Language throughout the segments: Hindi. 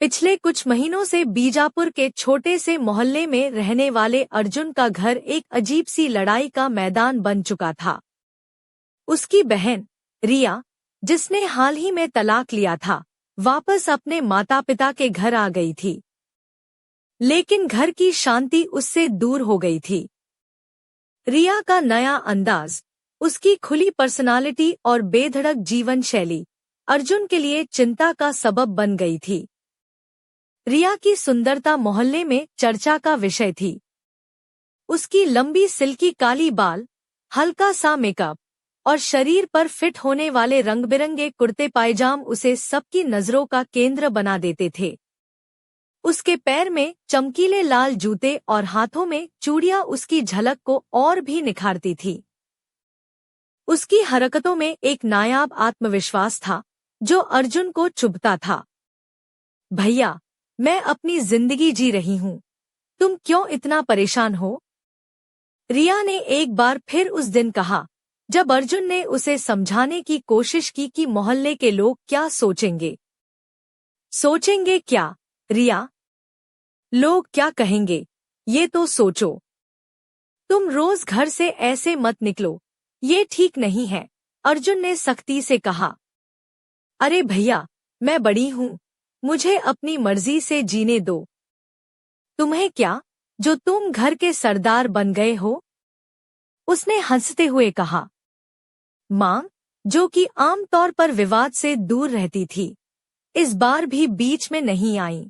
पिछले कुछ महीनों से बीजापुर के छोटे से मोहल्ले में रहने वाले अर्जुन का घर एक अजीब सी लड़ाई का मैदान बन चुका था। उसकी बहन रिया, जिसने हाल ही में तलाक लिया था, वापस अपने माता पिता के घर आ गई थी। लेकिन घर की शांति उससे दूर हो गई थी। रिया का नया अंदाज, उसकी खुली पर्सनालिटी और बेधड़क जीवन शैली अर्जुन के लिए चिंता का सबब बन गई थी। रिया की सुंदरता मोहल्ले में चर्चा का विषय थी। उसकी लंबी सिल्की काली बाल, हल्का सा मेकअप और शरीर पर फिट होने वाले रंग-बिरंगे कुर्ते पायजाम उसे सबकी नजरों का केंद्र बना देते थे। उसके पैर में चमकीले लाल जूते और हाथों में चूड़ियां उसकी झलक को और भी निखारती थी। उसकी हरकतों में एक नायाब आत्मविश्वास था जो अर्जुन को चुभता था। भैया, मैं अपनी जिंदगी जी रही हूँ, तुम क्यों इतना परेशान हो? रिया ने एक बार फिर उस दिन कहा, जब अर्जुन ने उसे समझाने की कोशिश की कि मोहल्ले के लोग क्या सोचेंगे। सोचेंगे क्या, रिया? लोग क्या कहेंगे, ये तो सोचो। तुम रोज घर से ऐसे मत निकलो, ये ठीक नहीं है, अर्जुन ने सख्ती से कहा। अरे भैया, मैं बड़ी हूँ, मुझे अपनी मर्जी से जीने दो। तुम्हें क्या, जो तुम घर के सरदार बन गए हो? उसने हंसते हुए कहा। मां, जो कि आमतौर पर विवाद से दूर रहती थी, इस बार भी बीच में नहीं आई।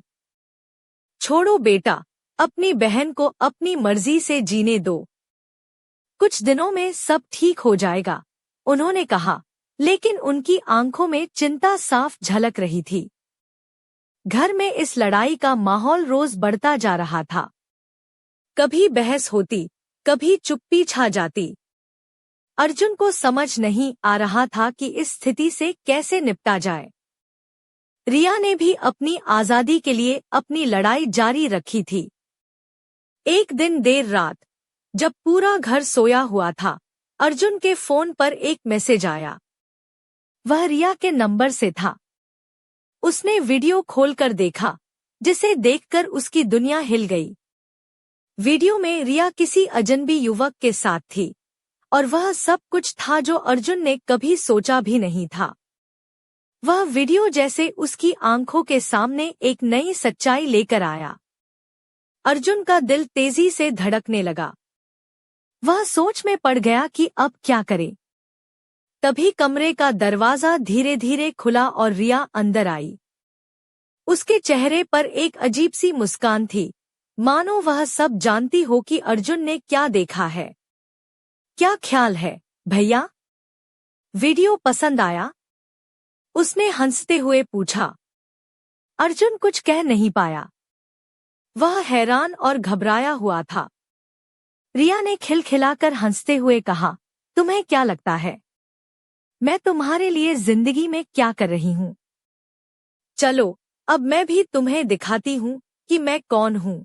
छोड़ो बेटा, अपनी बहन को अपनी मर्जी से जीने दो। कुछ दिनों में सब ठीक हो जाएगा, उन्होंने कहा, लेकिन उनकी आंखों में चिंता साफ झलक रही थी। घर में इस लड़ाई का माहौल रोज बढ़ता जा रहा था। कभी बहस होती, कभी चुप्पी छा जाती। अर्जुन को समझ नहीं आ रहा था कि इस स्थिति से कैसे निपटा जाए। रिया ने भी अपनी आजादी के लिए अपनी लड़ाई जारी रखी थी। एक दिन देर रात, जब पूरा घर सोया हुआ था, अर्जुन के फोन पर एक मैसेज आया। वह रिया के नंबर से था। उसने वीडियो खोलकर देखा, जिसे देखकर उसकी दुनिया हिल गई। वीडियो में रिया किसी अजनबी युवक के साथ थी, और वह सब कुछ था जो अर्जुन ने कभी सोचा भी नहीं था। वह वीडियो जैसे उसकी आंखों के सामने एक नई सच्चाई लेकर आया। अर्जुन का दिल तेजी से धड़कने लगा। वह सोच में पड़ गया कि अब क्या करे। तभी कमरे का दरवाजा धीरे धीरे खुला और रिया अंदर आई। उसके चेहरे पर एक अजीब सी मुस्कान थी, मानो वह सब जानती हो कि अर्जुन ने क्या देखा है। क्या ख्याल है, भैया? वीडियो पसंद आया? उसने हंसते हुए पूछा। अर्जुन कुछ कह नहीं पाया। वह हैरान और घबराया हुआ था। रिया ने खिलखिलाकर हंसते हुए कहा, तुम्हें क्या लगता है, मैं तुम्हारे लिए जिंदगी में क्या कर रही हूँ? चलो, अब मैं भी तुम्हें दिखाती हूँ कि मैं कौन हूँ।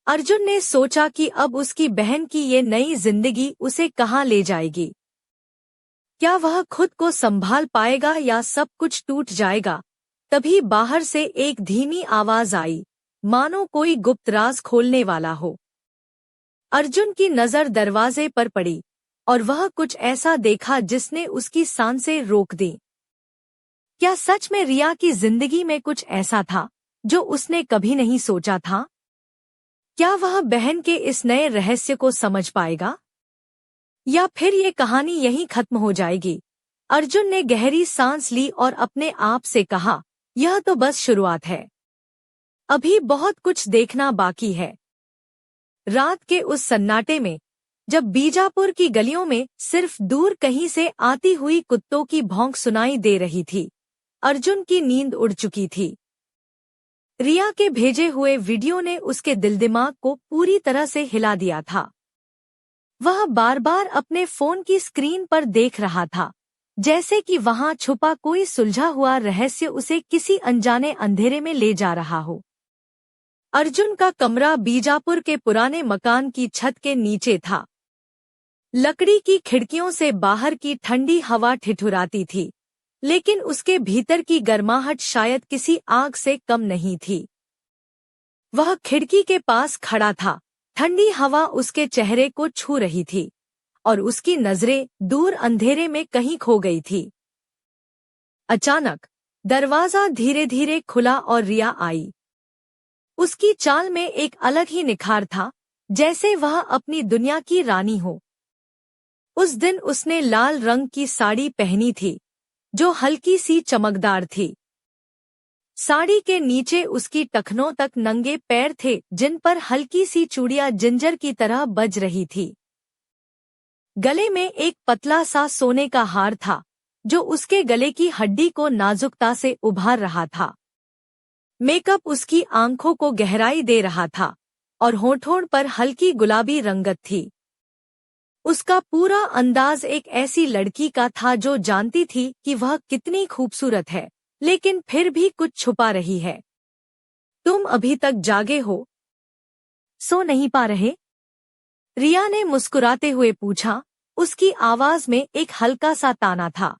अर्जुन ने सोचा कि अब उसकी बहन की ये नई जिंदगी उसे कहाँ ले जाएगी। क्या वह खुद को संभाल पाएगा या सब कुछ टूट जाएगा? तभी बाहर से एक धीमी आवाज आई, मानो कोई गुप्त राज खोलने वाला हो। अर्जुन की नजर दरवाजे पर पड़ी, और वह कुछ ऐसा देखा जिसने उसकी सांसें रोक दी। क्या सच में रिया की जिंदगी में कुछ ऐसा था जो उसने कभी नहीं सोचा था? क्या वह बहन के इस नए रहस्य को समझ पाएगा, या फिर ये कहानी यहीं खत्म हो जाएगी? अर्जुन ने गहरी सांस ली और अपने आप से कहा, यह तो बस शुरुआत है, अभी बहुत कुछ देखना बाकी है। रात के उस सन्नाटे में, जब बीजापुर की गलियों में सिर्फ दूर कहीं से आती हुई कुत्तों की भौंक सुनाई दे रही थी, अर्जुन की नींद उड़ चुकी थी। रिया के भेजे हुए वीडियो ने उसके दिल-दिमाग को पूरी तरह से हिला दिया था। वह बार बार अपने फोन की स्क्रीन पर देख रहा था, जैसे कि वहां छुपा कोई सुलझा हुआ रहस्य उसे किसी अनजाने अंधेरे में ले जा रहा हो। अर्जुन का कमरा बीजापुर के पुराने मकान की छत के नीचे था। लकड़ी की खिड़कियों से बाहर की ठंडी हवा ठिठुराती थी, लेकिन उसके भीतर की गर्माहट शायद किसी आग से कम नहीं थी। वह खिड़की के पास खड़ा था, ठंडी हवा उसके चेहरे को छू रही थी और उसकी नजरें दूर अंधेरे में कहीं खो गई थी। अचानक दरवाजा धीरे धीरे खुला और रिया आई। उसकी चाल में एक अलग ही निखार था, जैसे वह अपनी दुनिया की रानी हो। उस दिन उसने लाल रंग की साड़ी पहनी थी, जो हल्की सी चमकदार थी। साड़ी के नीचे उसकी टखनों तक नंगे पैर थे, जिन पर हल्की सी चूड़ियां जिंजर की तरह बज रही थी। गले में एक पतला सा सोने का हार था, जो उसके गले की हड्डी को नाजुकता से उभार रहा था। मेकअप उसकी आंखों को गहराई दे रहा था और होठों पर हल्की गुलाबी रंगत थी। उसका पूरा अंदाज एक ऐसी लड़की का था जो जानती थी कि वह कितनी खूबसूरत है, लेकिन फिर भी कुछ छुपा रही है। तुम अभी तक जागे हो? सो नहीं पा रहे? रिया ने मुस्कुराते हुए पूछा। उसकी आवाज में एक हल्का सा ताना था।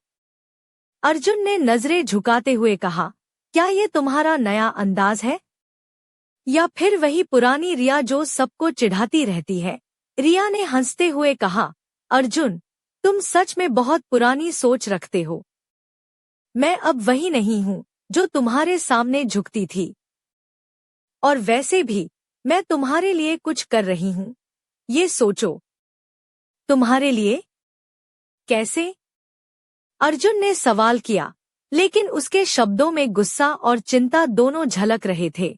अर्जुन ने नजरें झुकाते हुए कहा, क्या ये तुम्हारा नया अंदाज है या फिर वही पुरानी रिया जो सबको चिढ़ाती रहती है? रिया ने हंसते हुए कहा, अर्जुन, तुम सच में बहुत पुरानी सोच रखते हो। मैं अब वही नहीं हूँ जो तुम्हारे सामने झुकती थी। और वैसे भी मैं तुम्हारे लिए कुछ कर रही हूँ, ये सोचो। तुम्हारे लिए? कैसे? अर्जुन ने सवाल किया, लेकिन उसके शब्दों में गुस्सा और चिंता दोनों झलक रहे थे।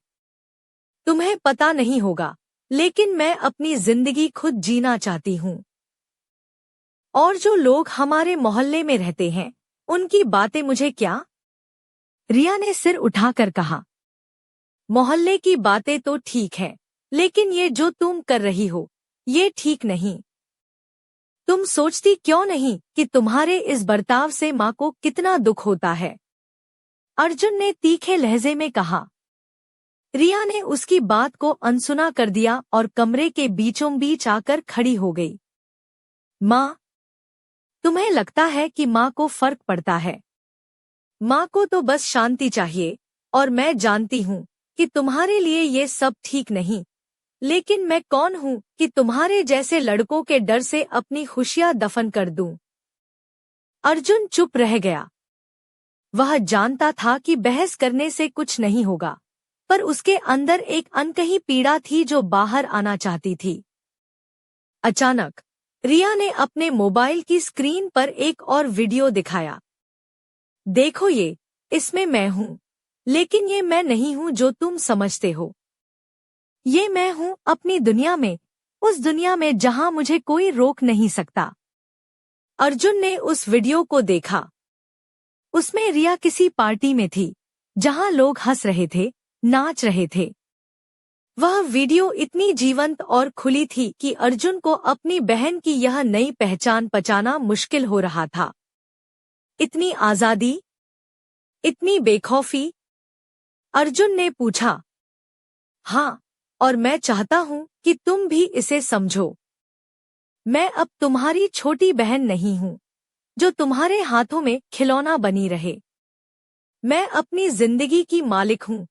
तुम्हें पता नहीं होगा, लेकिन मैं अपनी जिंदगी खुद जीना चाहती हूँ। और जो लोग हमारे मोहल्ले में रहते हैं, उनकी बातें मुझे क्या? रिया ने सिर उठाकर कहा, मोहल्ले की बातें तो ठीक है, लेकिन ये जो तुम कर रही हो, ये ठीक नहीं। तुम सोचती क्यों नहीं कि तुम्हारे इस बर्ताव से माँ को कितना दुख होता है? अर्जुन ने तीखे लहजे में कहा। रिया ने उसकी बात को अनसुना कर दिया और कमरे के बीचों बीच आकर खड़ी हो गई। माँ, तुम्हें लगता है कि माँ को फर्क पड़ता है? माँ को तो बस शांति चाहिए, और मैं जानती हूँ कि तुम्हारे लिए ये सब ठीक नहीं, लेकिन मैं कौन हूँ कि तुम्हारे जैसे लड़कों के डर से अपनी खुशियाँ दफन कर दूं? अर्जुन चुप रह गया। वह जानता था कि बहस करने से कुछ नहीं होगा, पर उसके अंदर एक अनकही पीड़ा थी जो बाहर आना चाहती थी। अचानक रिया ने अपने मोबाइल की स्क्रीन पर एक और वीडियो दिखाया। देखो ये, इसमें मैं हूँ, लेकिन ये मैं नहीं हूँ जो तुम समझते हो। ये मैं हूँ अपनी दुनिया में, उस दुनिया में जहाँ मुझे कोई रोक नहीं सकता। अर्जुन ने उस वीडियो को देखा। उसमें रिया किसी पार्टी में थी, जहाँ लोग हंस रहे थे, नाच रहे थे। वह वीडियो इतनी जीवंत और खुली थी कि अर्जुन को अपनी बहन की यह नई पहचान पहचाना मुश्किल हो रहा था। इतनी आजादी, इतनी बेखौफी? अर्जुन ने पूछा। हाँ, और मैं चाहता हूँ कि तुम भी इसे समझो। मैं अब तुम्हारी छोटी बहन नहीं हूँ, जो तुम्हारे हाथों में खिलौना बनी रहे। मैं अपनी जिंदगी की मालिक हूँ,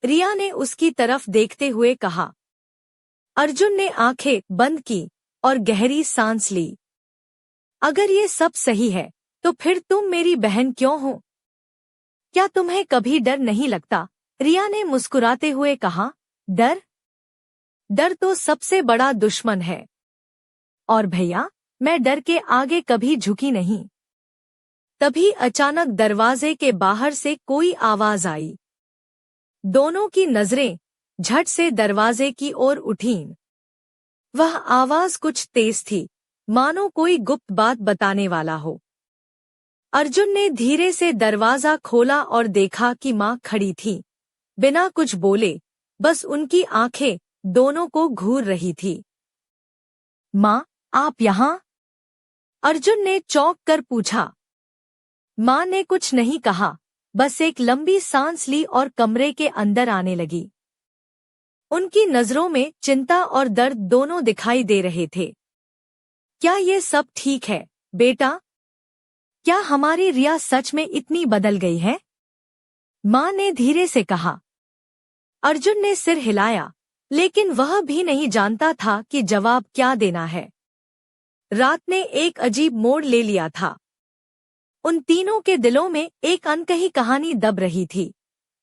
रिया ने उसकी तरफ देखते हुए कहा। अर्जुन ने आंखें बंद की और गहरी सांस ली। अगर ये सब सही है, तो फिर तुम मेरी बहन क्यों हो? क्या तुम्हें कभी डर नहीं लगता? रिया ने मुस्कुराते हुए कहा। डर? डर तो सबसे बड़ा दुश्मन है। और भैया, मैं डर के आगे कभी झुकी नहीं। तभी अचानक दरवाजे के बाहर से कोई आवाज आई। दोनों की नजरें झट से दरवाजे की ओर उठीं। वह आवाज कुछ तेज थी, मानो कोई गुप्त बात बताने वाला हो। अर्जुन ने धीरे से दरवाजा खोला और देखा कि माँ खड़ी थी, बिना कुछ बोले, बस उनकी आंखें दोनों को घूर रही थी। माँ, आप यहाँ? अर्जुन ने चौंक कर पूछा। माँ ने कुछ नहीं कहा, बस एक लंबी सांस ली और कमरे के अंदर आने लगी। उनकी नजरों में चिंता और दर्द दोनों दिखाई दे रहे थे। क्या ये सब ठीक है, बेटा? क्या हमारी रिया सच में इतनी बदल गई है? माँ ने धीरे से कहा। अर्जुन ने सिर हिलाया, लेकिन वह भी नहीं जानता था कि जवाब क्या देना है। रात ने एक अजीब मोड़ ले लिया था। उन तीनों के दिलों में एक अनकही कहानी दब रही थी,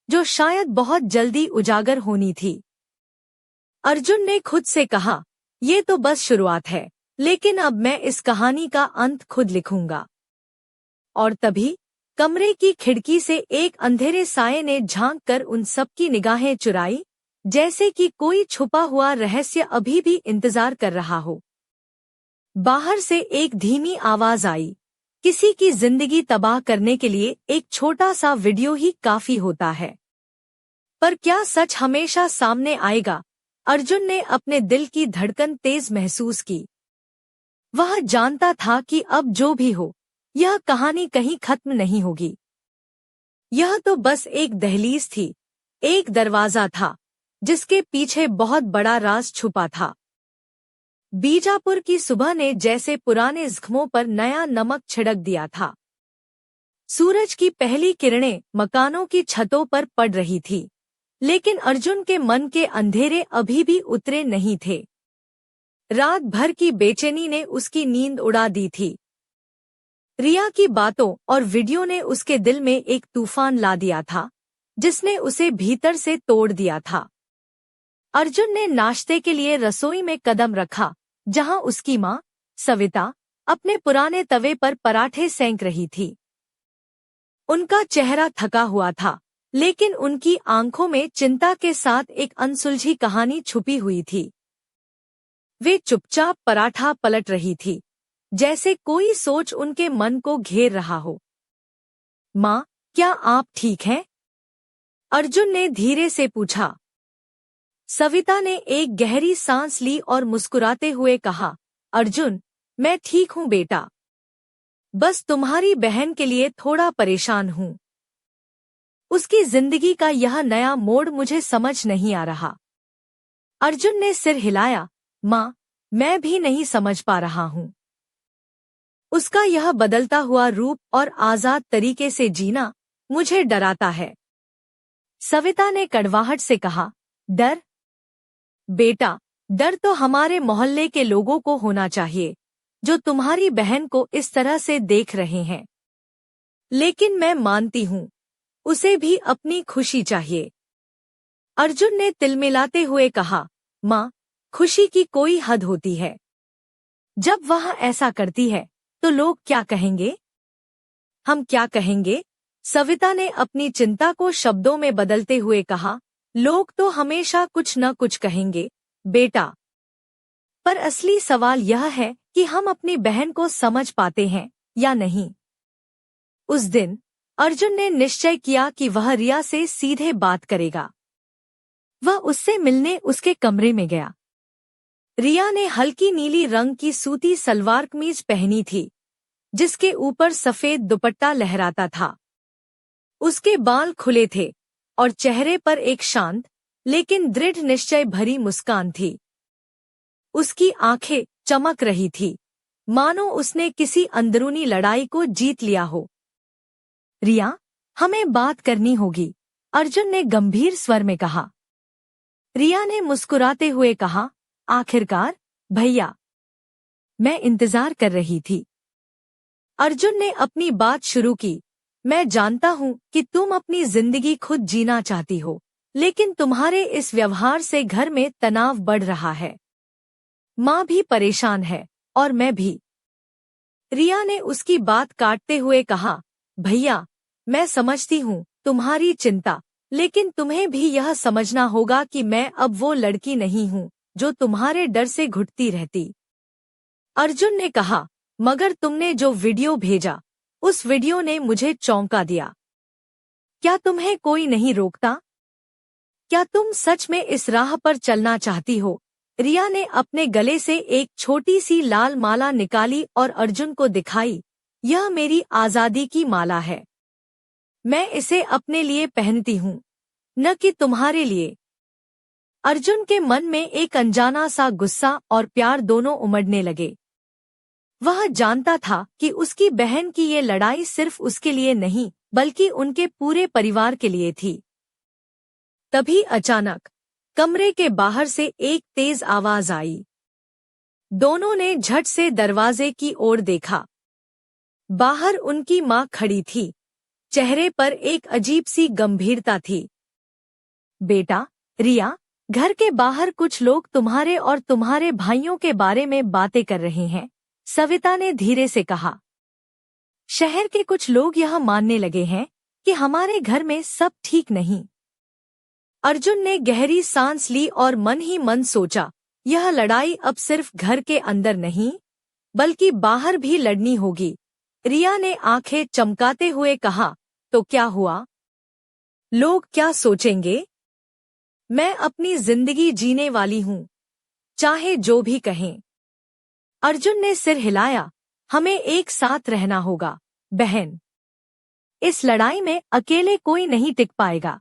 जो शायद बहुत जल्दी उजागर होनी थी। अर्जुन ने खुद से कहा, ये तो बस शुरुआत है, लेकिन अब मैं इस कहानी का अंत खुद लिखूंगा। और तभी कमरे की खिड़की से एक अंधेरे साये ने झांक कर उन सबकी निगाहें चुराई, जैसे कि कोई छुपा हुआ रहस्य अभी भी इंतजार कर रहा हो। बाहर से एक धीमी आवाज आई, किसी की जिंदगी तबाह करने के लिए एक छोटा सा वीडियो ही काफी होता है। पर क्या सच हमेशा सामने आएगा? अर्जुन ने अपने दिल की धड़कन तेज महसूस की। वह जानता था कि अब जो भी हो, यह कहानी कहीं खत्म नहीं होगी। यह तो बस एक दहलीज थी, एक दरवाजा था, जिसके पीछे बहुत बड़ा राज छुपा था। बीजापुर की सुबह ने जैसे पुराने जख्मों पर नया नमक छिड़क दिया था। सूरज की पहली किरणें मकानों की छतों पर पड़ रही थी, लेकिन अर्जुन के मन के अंधेरे अभी भी उतरे नहीं थे। रात भर की बेचैनी ने उसकी नींद उड़ा दी थी। रिया की बातों और वीडियो ने उसके दिल में एक तूफान ला दिया था, जिसने उसे भीतर से तोड़ दिया था। अर्जुन ने नाश्ते के लिए रसोई में कदम रखा, जहां उसकी माँ, सविता, अपने पुराने तवे पर पराठे सेंक रही थी। उनका चेहरा थका हुआ था, लेकिन उनकी आंखों में चिंता के साथ एक अनसुलझी कहानी छुपी हुई थी। वे चुपचाप पराठा पलट रही थी, जैसे कोई सोच उनके मन को घेर रहा हो। माँ, क्या आप ठीक हैं? अर्जुन ने धीरे से पूछा। सविता ने एक गहरी सांस ली और मुस्कुराते हुए कहा, अर्जुन, मैं ठीक हूँ बेटा। बस तुम्हारी बहन के लिए थोड़ा परेशान हूँ। उसकी जिंदगी का यह नया मोड़ मुझे समझ नहीं आ रहा। अर्जुन ने सिर हिलाया, माँ, मैं भी नहीं समझ पा रहा हूँ। उसका यह बदलता हुआ रूप और आजाद तरीके से जीना मुझे डराता है। सविता ने कड़वाहट से कहा, डर? बेटा, डर तो हमारे मोहल्ले के लोगों को होना चाहिए, जो तुम्हारी बहन को इस तरह से देख रहे हैं। लेकिन मैं मानती हूँ, उसे भी अपनी खुशी चाहिए। अर्जुन ने तिलमिलाते हुए कहा, माँ, खुशी की कोई हद होती है। जब वह ऐसा करती है, तो लोग क्या कहेंगे? हम क्या कहेंगे? सविता ने अपनी चिंता को शब्दों में बदलते हुए कहा, लोग तो हमेशा कुछ न कुछ कहेंगे, बेटा। पर असली सवाल यह है कि हम अपनी बहन को समझ पाते हैं या नहीं। उस दिन अर्जुन ने निश्चय किया कि वह रिया से सीधे बात करेगा। वह उससे मिलने उसके कमरे में गया। रिया ने हल्की नीली रंग की सूती सलवार कमीज पहनी थी, जिसके ऊपर सफेद दुपट्टा लहराता था। उसके बाल खुले थे और चेहरे पर एक शांत लेकिन दृढ़ निश्चय भरी मुस्कान थी। उसकी आंखें चमक रही थी, मानो उसने किसी अंदरूनी लड़ाई को जीत लिया हो। रिया, हमें बात करनी होगी, अर्जुन ने गंभीर स्वर में कहा। रिया ने मुस्कुराते हुए कहा, आखिरकार, भैया। मैं इंतजार कर रही थी। अर्जुन ने अपनी बात शुरू की। मैं जानता हूँ कि तुम अपनी जिंदगी खुद जीना चाहती हो, लेकिन तुम्हारे इस व्यवहार से घर में तनाव बढ़ रहा है। माँ भी परेशान है और मैं भी। रिया ने उसकी बात काटते हुए कहा, भैया, मैं समझती हूँ तुम्हारी चिंता, लेकिन तुम्हें भी यह समझना होगा कि मैं अब वो लड़की नहीं हूँ जो तुम्हारे डर से घुटती रहती। अर्जुन ने कहा, मगर तुमने जो वीडियो भेजा, उस वीडियो ने मुझे चौंका दिया। क्या तुम्हें कोई नहीं रोकता? क्या तुम सच में इस राह पर चलना चाहती हो? रिया ने अपने गले से एक छोटी सी लाल माला निकाली और अर्जुन को दिखाई। यह मेरी आजादी की माला है। मैं इसे अपने लिए पहनती हूँ, न कि तुम्हारे लिए। अर्जुन के मन में एक अनजाना सा गुस्सा और प्यार दोनों उमड़ने लगे। वह जानता था कि उसकी बहन की ये लड़ाई सिर्फ उसके लिए नहीं बल्कि उनके पूरे परिवार के लिए थी। तभी अचानक कमरे के बाहर से एक तेज आवाज आई। दोनों ने झट से दरवाजे की ओर देखा। बाहर उनकी मां खड़ी थी। चेहरे पर एक अजीब सी गंभीरता थी। बेटा, रिया, घर के बाहर कुछ लोग तुम्हारे और तुम्हारे भाइयों के बारे में बातें कर रहे हैं, सविता ने धीरे से कहा। शहर के कुछ लोग यह मानने लगे हैं कि हमारे घर में सब ठीक नहीं। अर्जुन ने गहरी सांस ली और मन ही मन सोचा, यह लड़ाई अब सिर्फ घर के अंदर नहीं बल्कि बाहर भी लड़नी होगी। रिया ने आंखें चमकाते हुए कहा, तो क्या हुआ? लोग क्या सोचेंगे? मैं अपनी जिंदगी जीने वाली हूँ, चाहे जो भी कहें। अर्जुन ने सिर हिलाया। हमें एक साथ रहना होगा, बहन। इस लड़ाई में अकेले कोई नहीं टिक पाएगा।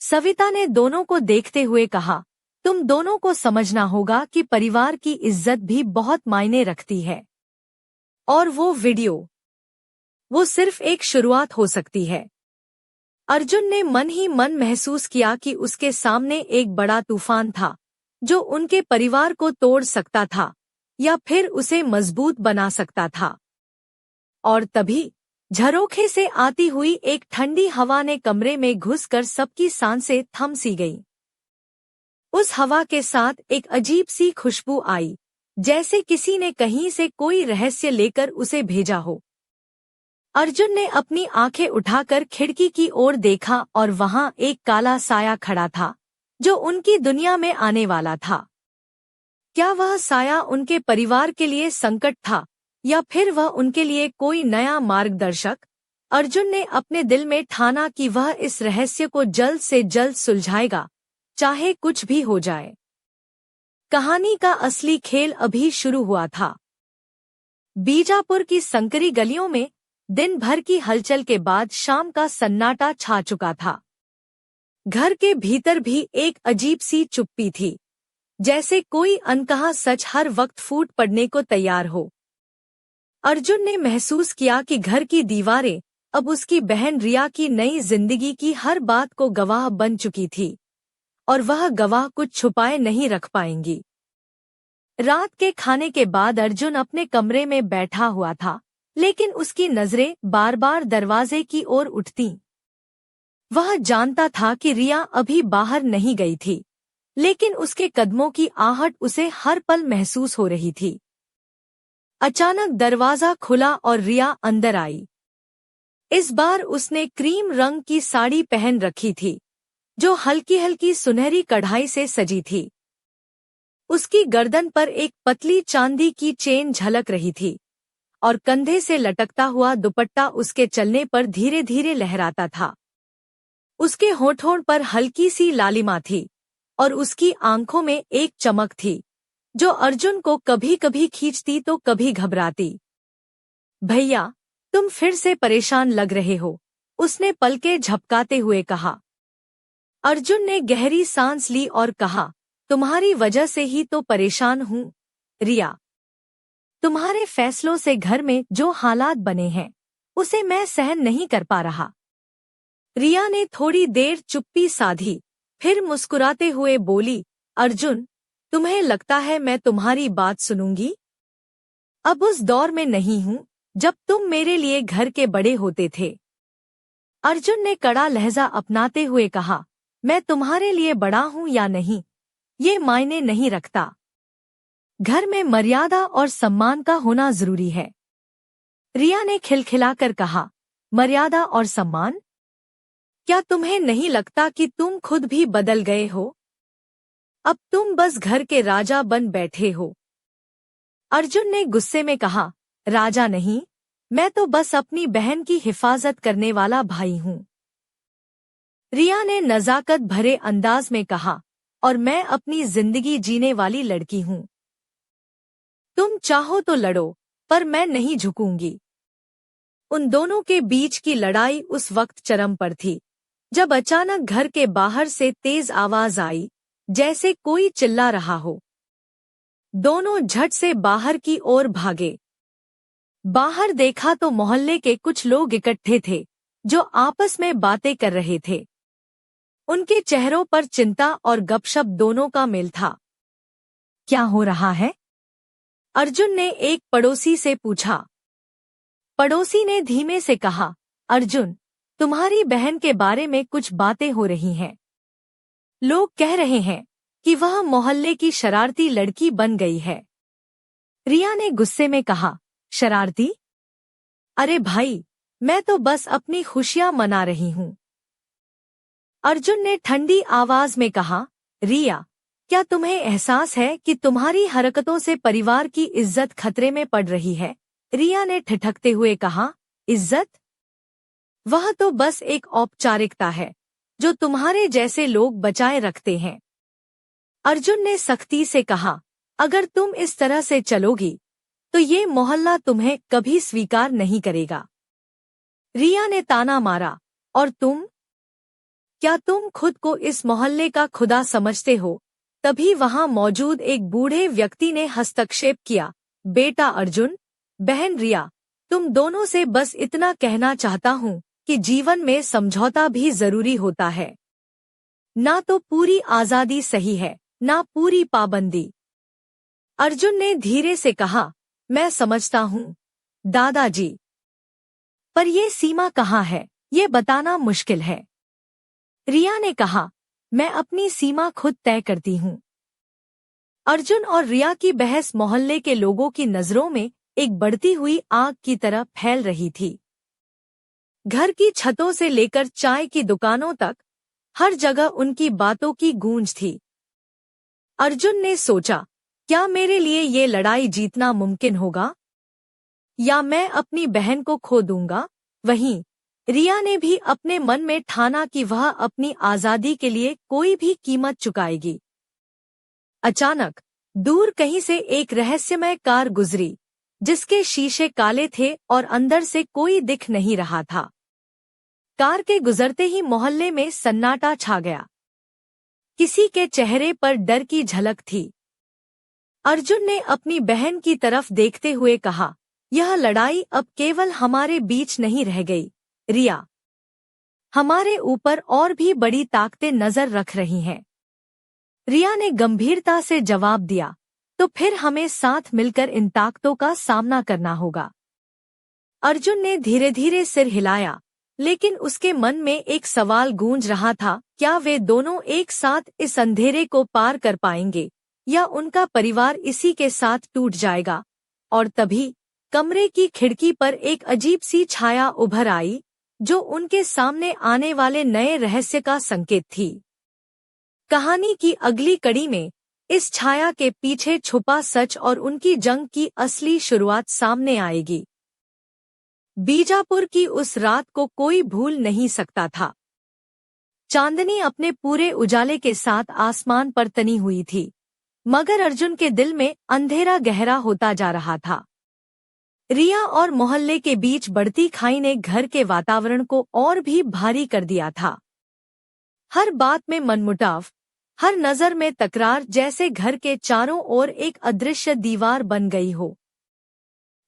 सविता ने दोनों को देखते हुए कहा, तुम दोनों को समझना होगा कि परिवार की इज्जत भी बहुत मायने रखती है। और वो सिर्फ एक शुरुआत हो सकती है। अर्जुन ने मन ही मन महसूस किया कि उसके सामने एक बड़ा तूफान था जो उनके परिवार को तोड़ सकता था या फिर उसे मजबूत बना सकता था। और तभी झरोखे से आती हुई एक ठंडी हवा ने कमरे में घुसकर सबकी सांसें थम सी गईं। उस हवा के साथ एक अजीब सी खुशबू आई, जैसे किसी ने कहीं से कोई रहस्य लेकर उसे भेजा हो। अर्जुन ने अपनी आंखें उठाकर खिड़की की ओर देखा और वहां एक काला साया खड़ा था जो उनकी दुनिया में आने वाला था। क्या वह साया उनके परिवार के लिए संकट था या फिर वह उनके लिए कोई नया मार्गदर्शक? अर्जुन ने अपने दिल में ठाना कि वह इस रहस्य को जल्द से जल्द सुलझाएगा, चाहे कुछ भी हो जाए। कहानी का असली खेल अभी शुरू हुआ था। बीजापुर की संकरी गलियों में दिन भर की हलचल के बाद शाम का सन्नाटा छा चुका था। घर के भीतर भी एक अजीब सी चुप्पी थी, जैसे कोई अनकहा सच हर वक्त फूट पड़ने को तैयार हो। अर्जुन ने महसूस किया कि घर की दीवारें अब उसकी बहन रिया की नई जिंदगी की हर बात को गवाह बन चुकी थी और वह गवाह कुछ छुपाए नहीं रख पाएंगी। रात के खाने के बाद अर्जुन अपने कमरे में बैठा हुआ था, लेकिन उसकी नजरें बार बार दरवाजे की ओर उठतीं। वह जानता था कि रिया अभी बाहर नहीं गई थी, लेकिन उसके कदमों की आहट उसे हर पल महसूस हो रही थी। अचानक दरवाजा खुला और रिया अंदर आई। इस बार उसने क्रीम रंग की साड़ी पहन रखी थी जो हल्की हल्की सुनहरी कढ़ाई से सजी थी। उसकी गर्दन पर एक पतली चांदी की चेन झलक रही थी और कंधे से लटकता हुआ दुपट्टा उसके चलने पर धीरे धीरे लहराता था। उसके होठों पर हल्की सी लालिमा थी और उसकी आंखों में एक चमक थी जो अर्जुन को कभी कभी खींचती तो कभी घबराती। भैया, तुम फिर से परेशान लग रहे हो, उसने पलकें झपकाते हुए कहा। अर्जुन ने गहरी सांस ली और कहा, तुम्हारी वजह से ही तो परेशान हूँ, रिया। तुम्हारे फैसलों से घर में जो हालात बने हैं उसे मैं सहन नहीं कर पा रहा। रिया ने थोड़ी देर चुप्पी साधी, फिर मुस्कुराते हुए बोली, अर्जुन, तुम्हें लगता है मैं तुम्हारी बात सुनूंगी? अब उस दौर में नहीं हूँ जब तुम मेरे लिए घर के बड़े होते थे। अर्जुन ने कड़ा लहजा अपनाते हुए कहा, मैं तुम्हारे लिए बड़ा हूँ या नहीं, ये मायने नहीं रखता। घर में मर्यादा और सम्मान का होना जरूरी है। रिया ने खिलखिलाकर कहा, मर्यादा और सम्मान? क्या तुम्हें नहीं लगता कि तुम खुद भी बदल गए हो? अब तुम बस घर के राजा बन बैठे हो। अर्जुन ने गुस्से में कहा, राजा नहीं, मैं तो बस अपनी बहन की हिफाजत करने वाला भाई हूँ। रिया ने नजाकत भरे अंदाज में कहा, और मैं अपनी जिंदगी जीने वाली लड़की हूँ। तुम चाहो तो लड़ो, पर मैं नहीं झुकूंगी। उन दोनों के बीच की लड़ाई उस वक्त चरम पर थी जब अचानक घर के बाहर से तेज आवाज आई, जैसे कोई चिल्ला रहा हो। दोनों झट से बाहर की ओर भागे बाहर देखा तो मोहल्ले के कुछ लोग इकट्ठे थे जो आपस में बातें कर रहे थे। उनके चेहरों पर चिंता और गपशप दोनों का मेल था। क्या हो रहा है? अर्जुन ने एक पड़ोसी से पूछा। पड़ोसी ने धीमे से कहा, अर्जुन, तुम्हारी बहन के बारे में कुछ बातें हो रही हैं। लोग कह रहे हैं कि वह मोहल्ले की शरारती लड़की बन गई है। रिया ने गुस्से में कहा, शरारती? अरे भाई, मैं तो बस अपनी खुशियां मना रही हूँ। अर्जुन ने ठंडी आवाज में कहा, रिया, क्या तुम्हें एहसास है कि तुम्हारी हरकतों से परिवार की इज्जत खतरे में पड़ रही है? रिया ने ठिठकते हुए कहा, इज्जत? वह तो बस एक औपचारिकता है जो तुम्हारे जैसे लोग बचाए रखते हैं। अर्जुन ने सख्ती से कहा, अगर तुम इस तरह से चलोगी तो ये मोहल्ला तुम्हें कभी स्वीकार नहीं करेगा। रिया ने ताना मारा, और तुम? क्या तुम खुद को इस मोहल्ले का खुदा समझते हो? तभी वहां मौजूद एक बूढ़े व्यक्ति ने हस्तक्षेप किया, बेटा अर्जुन, बहन रिया, तुम दोनों से बस इतना कहना चाहता हूँ कि जीवन में समझौता भी जरूरी होता है। ना तो पूरी आजादी सही है, ना पूरी पाबंदी। अर्जुन ने धीरे से कहा, मैं समझता हूँ दादाजी, पर ये सीमा कहाँ है, ये बताना मुश्किल है। रिया ने कहा, मैं अपनी सीमा खुद तय करती हूँ। अर्जुन और रिया की बहस मोहल्ले के लोगों की नजरों में एक बढ़ती हुई आग की तरह फैल रही थी। घर की छतों से लेकर चाय की दुकानों तक हर जगह उनकी बातों की गूंज थी। अर्जुन ने सोचा, क्या मेरे लिए ये लड़ाई जीतना मुमकिन होगा, या मैं अपनी बहन को खो दूंगा? वहीं रिया ने भी अपने मन में ठाना कि वह अपनी आजादी के लिए कोई भी कीमत चुकाएगी। अचानक दूर कहीं से एक रहस्यमय कार गुजरी, जिसके शीशे काले थे और अंदर से कोई दिख नहीं रहा था। कार के गुजरते ही मोहल्ले में सन्नाटा छा गया। किसी के चेहरे पर डर की झलक थी। अर्जुन ने अपनी बहन की तरफ देखते हुए कहा, यह लड़ाई अब केवल हमारे बीच नहीं रह गई, रिया। हमारे ऊपर और भी बड़ी ताकतें नजर रख रही हैं। रिया ने गंभीरता से जवाब दिया, तो फिर हमें साथ मिलकर इन ताकतों का सामना करना होगा। अर्जुन ने धीरे धीरे सिर हिलाया, लेकिन उसके मन में एक सवाल गूंज रहा था, क्या वे दोनों एक साथ इस अंधेरे को पार कर पाएंगे, या उनका परिवार इसी के साथ टूट जाएगा? और तभी कमरे की खिड़की पर एक अजीब सी छाया उभर आई, जो उनके सामने आने वाले नए रहस्य का संकेत थी। कहानी की अगली कड़ी में इस छाया के पीछे छुपा सच और उनकी जंग की असली शुरुआत सामने आएगी। बीजापुर की उस रात को कोई भूल नहीं सकता था। चांदनी अपने पूरे उजाले के साथ आसमान पर तनी हुई थी, मगर अर्जुन के दिल में अंधेरा गहरा होता जा रहा था। रिया और मोहल्ले के बीच बढ़ती खाई ने घर के वातावरण को और भी भारी कर दिया था। हर बात में मनमुटाव, हर नजर में तकरार, जैसे घर के चारों ओर एक अदृश्य दीवार बन गई हो।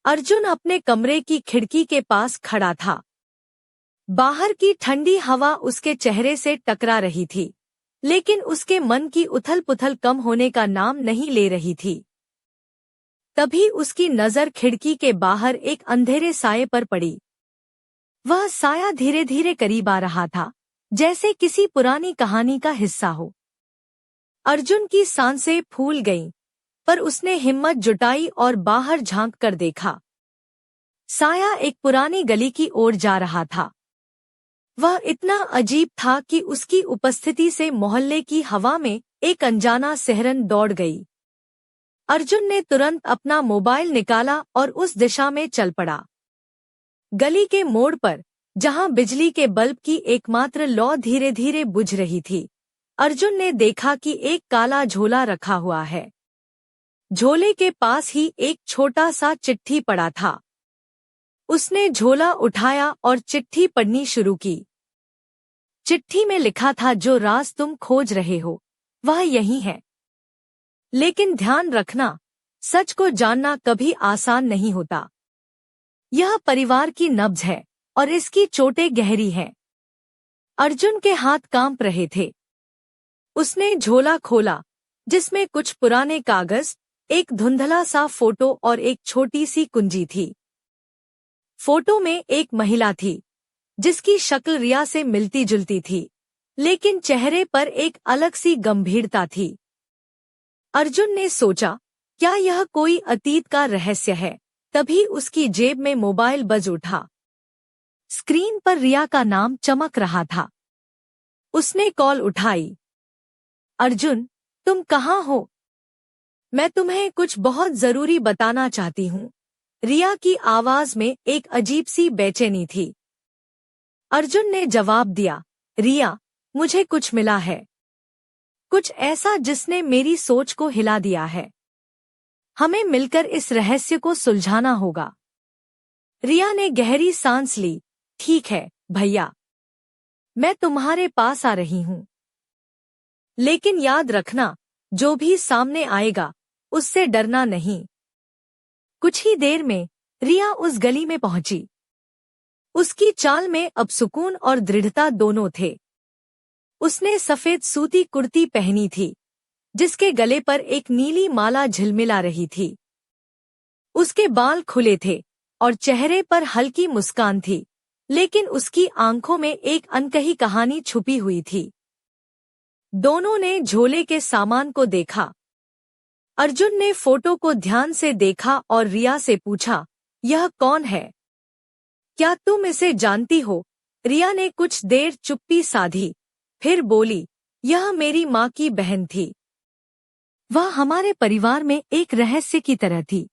अर्जुन अपने कमरे की खिड़की के पास खड़ा था। बाहर की ठंडी हवा उसके चेहरे से टकरा रही थी, लेकिन उसके मन की उथल-पुथल कम होने का नाम नहीं ले रही थी। तभी उसकी नजर खिड़की के बाहर एक अंधेरे साये पर पड़ी। वह साया धीरे धीरे करीब आ रहा था, जैसे किसी पुरानी कहानी का हिस्सा हो। अर्जुन की सांसें फूल गईं, पर उसने हिम्मत जुटाई और बाहर झांक कर देखा। साया एक पुरानी गली की ओर जा रहा था। वह इतना अजीब था कि उसकी उपस्थिति से मोहल्ले की हवा में एक अनजाना सिहरन दौड़ गई। अर्जुन ने तुरंत अपना मोबाइल निकाला और उस दिशा में चल पड़ा। गली के मोड़ पर, जहां बिजली के बल्ब की एकमात्र लौ धीरे धीरे बुझ रही थी, अर्जुन ने देखा कि एक काला झोला रखा हुआ है। झोले के पास ही एक छोटा सा चिट्ठी पड़ा था। उसने झोला उठाया और चिट्ठी पढ़नी शुरू की। चिट्ठी में लिखा था, जो राज तुम खोज रहे हो वह यही है। लेकिन ध्यान रखना, सच को जानना कभी आसान नहीं होता। यह परिवार की नब्ज है और इसकी चोटें गहरी हैं। अर्जुन के हाथ कांप रहे थे। उसने झोला खोला, जिसमें कुछ पुराने कागज, एक धुंधला सा फोटो और एक छोटी सी कुंजी थी। फोटो में एक महिला थी, जिसकी शक्ल रिया से मिलती जुलती थी, लेकिन चेहरे पर एक अलग सी गंभीरता थी। अर्जुन ने सोचा, क्या यह कोई अतीत का रहस्य है? तभी उसकी जेब में मोबाइल बज उठा। स्क्रीन पर रिया का नाम चमक रहा था। उसने कॉल उठाई। अर्जुन, तुम कहाँ हो? मैं तुम्हें कुछ बहुत जरूरी बताना चाहती हूँ। रिया की आवाज में एक अजीब सी बेचैनी थी। अर्जुन ने जवाब दिया, रिया, मुझे कुछ मिला है। कुछ ऐसा जिसने मेरी सोच को हिला दिया है। हमें मिलकर इस रहस्य को सुलझाना होगा। रिया ने गहरी सांस ली। ठीक है भैया, मैं तुम्हारे पास आ रही हूँ। लेकिन याद रखना, जो भी सामने आएगा उससे डरना नहीं। कुछ ही देर में रिया उस गली में पहुंची। उसकी चाल में अब सुकून और दृढ़ता दोनों थे। उसने सफेद सूती कुर्ती पहनी थी, जिसके गले पर एक नीली माला झिलमिला रही थी। उसके बाल खुले थे और चेहरे पर हल्की मुस्कान थी, लेकिन उसकी आंखों में एक अनकही कहानी छुपी हुई थी। दोनों ने झोले के सामान को देखा। अर्जुन ने फोटो को ध्यान से देखा और रिया से पूछा, यह कौन है? क्या तुम इसे जानती हो? रिया ने कुछ देर चुप्पी साधी, फिर बोली, यह मेरी माँ की बहन थी। वह हमारे परिवार में एक रहस्य की तरह थी।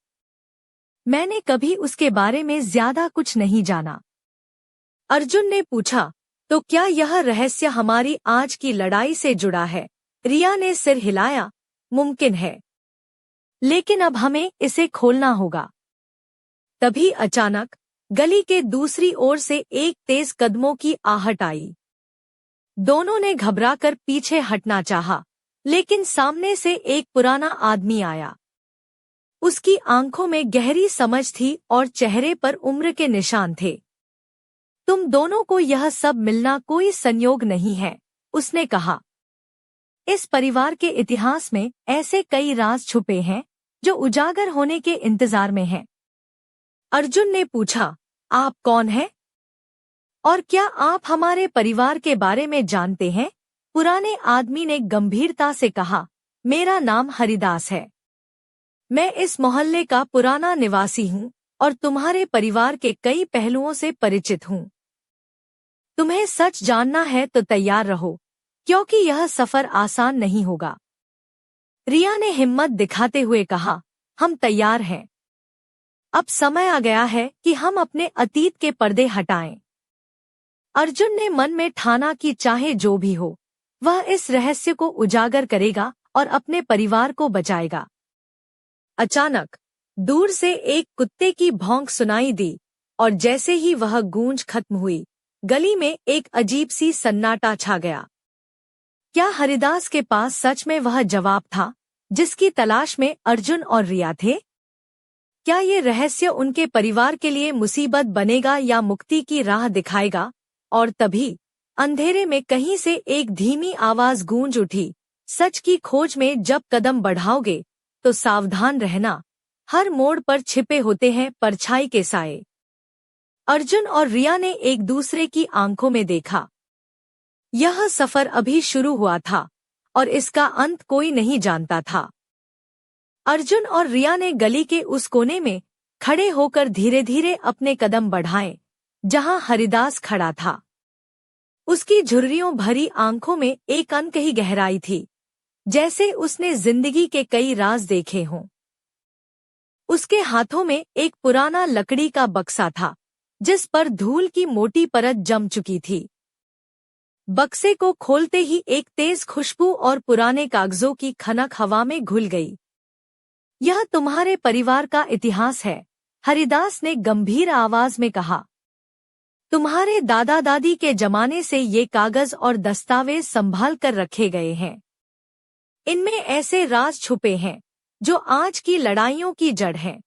मैंने कभी उसके बारे में ज्यादा कुछ नहीं जाना। अर्जुन ने पूछा, तो क्या यह रहस्य हमारी आज की लड़ाई से जुड़ा है? रिया ने सिर हिलाया, मुमकिन है, लेकिन अब हमें इसे खोलना होगा। तभी अचानक गली के दूसरी ओर से एक तेज कदमों की आहट आई। दोनों ने घबराकर पीछे हटना चाहा, लेकिन सामने से एक पुराना आदमी आया। उसकी आंखों में गहरी समझ थी और चेहरे पर उम्र के निशान थे। तुम दोनों को यह सब मिलना कोई संयोग नहीं है, उसने कहा। इस परिवार के इतिहास में ऐसे कई राज छुपे हैं जो उजागर होने के इंतजार में हैं। अर्जुन ने पूछा, आप कौन हैं? और क्या आप हमारे परिवार के बारे में जानते हैं? पुराने आदमी ने गंभीरता से कहा, मेरा नाम हरिदास है। मैं इस मोहल्ले का पुराना निवासी हूँ और तुम्हारे परिवार के कई पहलुओं से परिचित हूँ। तुम्हें सच जानना है तो तैयार रहो, क्योंकि यह सफर आसान नहीं होगा। रिया ने हिम्मत दिखाते हुए कहा, हम तैयार हैं। अब समय आ गया है कि हम अपने अतीत के पर्दे हटाएं। अर्जुन ने मन में ठाना कि चाहे जो भी हो, वह इस रहस्य को उजागर करेगा और अपने परिवार को बचाएगा। अचानक दूर से एक कुत्ते की भौंक सुनाई दी और जैसे ही वह गूंज खत्म हुई, गली में एक अजीब सी सन्नाटा छा गया। क्या हरिदास के पास सच में वह जवाब था जिसकी तलाश में अर्जुन और रिया थे? क्या ये रहस्य उनके परिवार के लिए मुसीबत बनेगा या मुक्ति की राह दिखाएगा? और तभी अंधेरे में कहीं से एक धीमी आवाज गूंज उठी, सच की खोज में जब कदम बढ़ाओगे तो सावधान रहना, हर मोड़ पर छिपे होते हैं परछाई के साए। अर्जुन और रिया ने एक दूसरे की आंखों में देखा। यह सफर अभी शुरू हुआ था और इसका अंत कोई नहीं जानता था। अर्जुन और रिया ने गली के उस कोने में खड़े होकर धीरे धीरे अपने कदम बढ़ाए, जहां हरिदास खड़ा था। उसकी झुर्रियों भरी आंखों में एक अनकही गहराई थी, जैसे उसने जिंदगी के कई राज देखे हों। उसके हाथों में एक पुराना लकड़ी का बक्सा था, जिस पर धूल की मोटी परत जम चुकी थी। बक्से को खोलते ही एक तेज खुशबू और पुराने कागजों की खनक हवा में घुल गई। यह तुम्हारे परिवार का इतिहास है, हरिदास ने गंभीर आवाज में कहा। तुम्हारे दादा दादी के जमाने से ये कागज और दस्तावेज संभाल कर रखे गए हैं। इनमें ऐसे राज छुपे हैं जो आज की लड़ाइयों की जड़ हैं।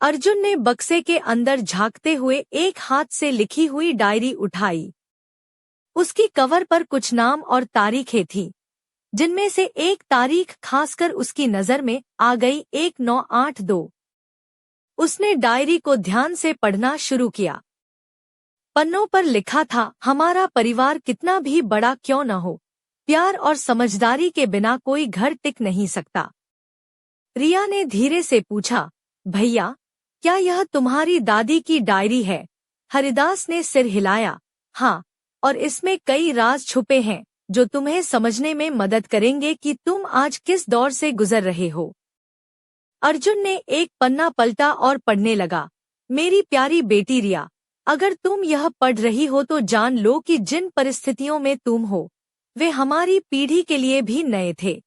अर्जुन ने बक्से के अंदर झांकते हुए एक हाथ से लिखी हुई डायरी उठाई। उसकी कवर पर कुछ नाम और तारीखें थी, जिनमें से एक तारीख खासकर उसकी नजर में आ गई, 1982। उसने डायरी को ध्यान से पढ़ना शुरू किया। पन्नों पर लिखा था, हमारा परिवार कितना भी बड़ा क्यों न हो, प्यार और समझदारी के बिना कोई घर टिक नहीं सकता। रिया ने धीरे से पूछा, भैया क्या यह तुम्हारी दादी की डायरी है? हरिदास ने सिर हिलाया। हाँ, और इसमें कई राज छुपे हैं जो तुम्हें समझने में मदद करेंगे कि तुम आज किस दौर से गुजर रहे हो। अर्जुन ने एक पन्ना पलटा और पढ़ने लगा। मेरी प्यारी बेटी रिया, अगर तुम यह पढ़ रही हो तो जान लो कि जिन परिस्थितियों में तुम हो वे हमारी पीढ़ी के लिए भी नए थे।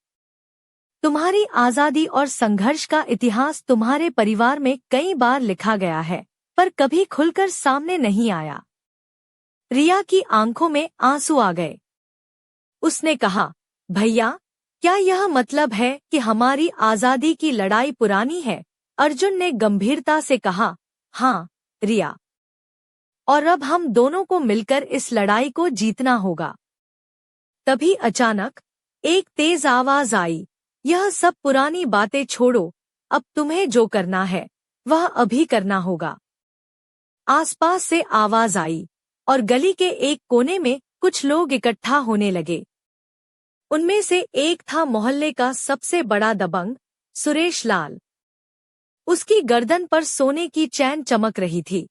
तुम्हारी आजादी और संघर्ष का इतिहास तुम्हारे परिवार में कई बार लिखा गया है, पर कभी खुलकर सामने नहीं आया। रिया की आंखों में आंसू आ गए। उसने कहा, भैया क्या यह मतलब है कि हमारी आजादी की लड़ाई पुरानी है? अर्जुन ने गंभीरता से कहा, हाँ रिया, और अब हम दोनों को मिलकर इस लड़ाई को जीतना होगा। तभी अचानक एक तेज आवाज आई, यह सब पुरानी बातें छोड़ो, अब तुम्हें जो करना है वह अभी करना होगा। आसपास से आवाज आई और गली के एक कोने में कुछ लोग इकट्ठा होने लगे। उनमें से एक था मोहल्ले का सबसे बड़ा दबंग, सुरेश लाल। उसकी गर्दन पर सोने की चैन चमक रही थी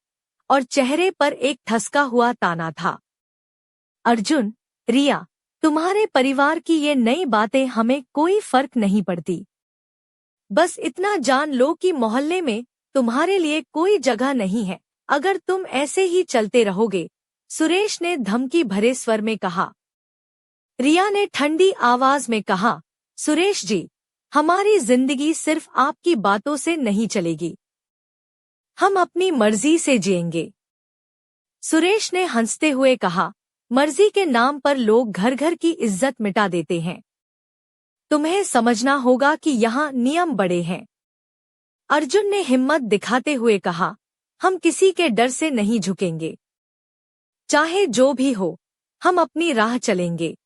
और चेहरे पर एक ठसका हुआ ताना था। अर्जुन, रिया, तुम्हारे परिवार की ये नई बातें हमें कोई फर्क नहीं पड़ती। बस इतना जान लो कि मोहल्ले में तुम्हारे लिए कोई जगह नहीं है अगर तुम ऐसे ही चलते रहोगे, सुरेश ने धमकी भरे स्वर में कहा। रिया ने ठंडी आवाज में कहा, सुरेश जी, हमारी जिंदगी सिर्फ आपकी बातों से नहीं चलेगी, हम अपनी मर्जी से जिएंगे। सुरेश ने हंसते हुए कहा, मर्जी के नाम पर लोग घर घर की इज्जत मिटा देते हैं। तुम्हें समझना होगा कि यहाँ नियम बड़े हैं। अर्जुन ने हिम्मत दिखाते हुए कहा, हम किसी के डर से नहीं झुकेंगे, चाहे जो भी हो, हम अपनी राह चलेंगे।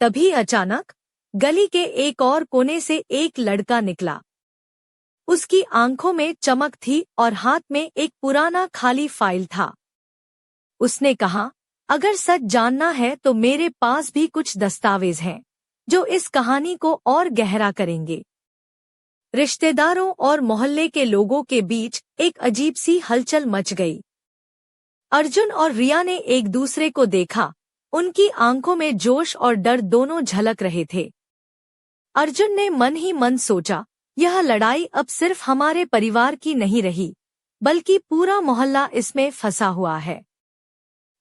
तभी अचानक गली के एक और कोने से एक लड़का निकला। उसकी आंखों में चमक थी और हाथ में एक पुराना खाली फाइल था। उसने कहा, अगर सच जानना है तो मेरे पास भी कुछ दस्तावेज हैं जो इस कहानी को और गहरा करेंगे। रिश्तेदारों और मोहल्ले के लोगों के बीच एक अजीब सी हलचल मच गई। अर्जुन और रिया ने एक दूसरे को देखा, उनकी आंखों में जोश और डर दोनों झलक रहे थे। अर्जुन ने मन ही मन सोचा, यह लड़ाई अब सिर्फ हमारे परिवार की नहीं रही, बल्कि पूरा मोहल्ला इसमें फंसा हुआ है।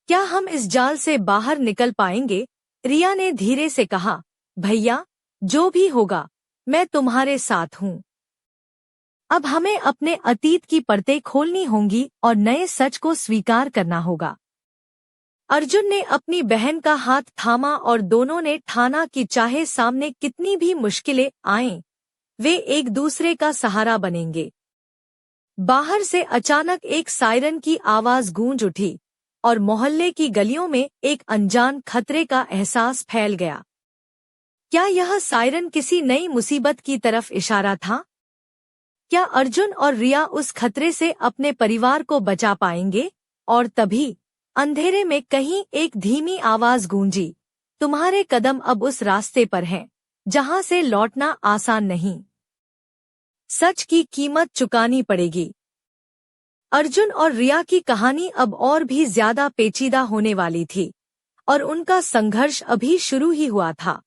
क्या हम इस जाल से बाहर निकल पाएंगे? रिया ने धीरे से कहा, भैया, जो भी होगा मैं तुम्हारे साथ हूँ। अब हमें अपने अतीत की परतें खोलनी होंगी और नए सच को स्वीकार करना होगा। अर्जुन ने अपनी बहन का हाथ थामा और दोनों ने ठाना कि चाहे सामने कितनी भी मुश्किलें आएं, वे एक दूसरे का सहारा बनेंगे। बाहर से अचानक एक सायरन की आवाज गूंज उठी और मोहल्ले की गलियों में एक अनजान खतरे का एहसास फैल गया। क्या यह सायरन किसी नई मुसीबत की तरफ इशारा था? क्या अर्जुन और रिया उस खतरे से अपने परिवार को बचा पाएंगे? और तभी अंधेरे में कहीं एक धीमी आवाज गूंजी, तुम्हारे कदम अब उस रास्ते पर हैं जहां से लौटना आसान नहीं, सच की कीमत चुकानी पड़ेगी। अर्जुन और रिया की कहानी अब और भी ज्यादा पेचीदा होने वाली थी और उनका संघर्ष अभी शुरू ही हुआ था।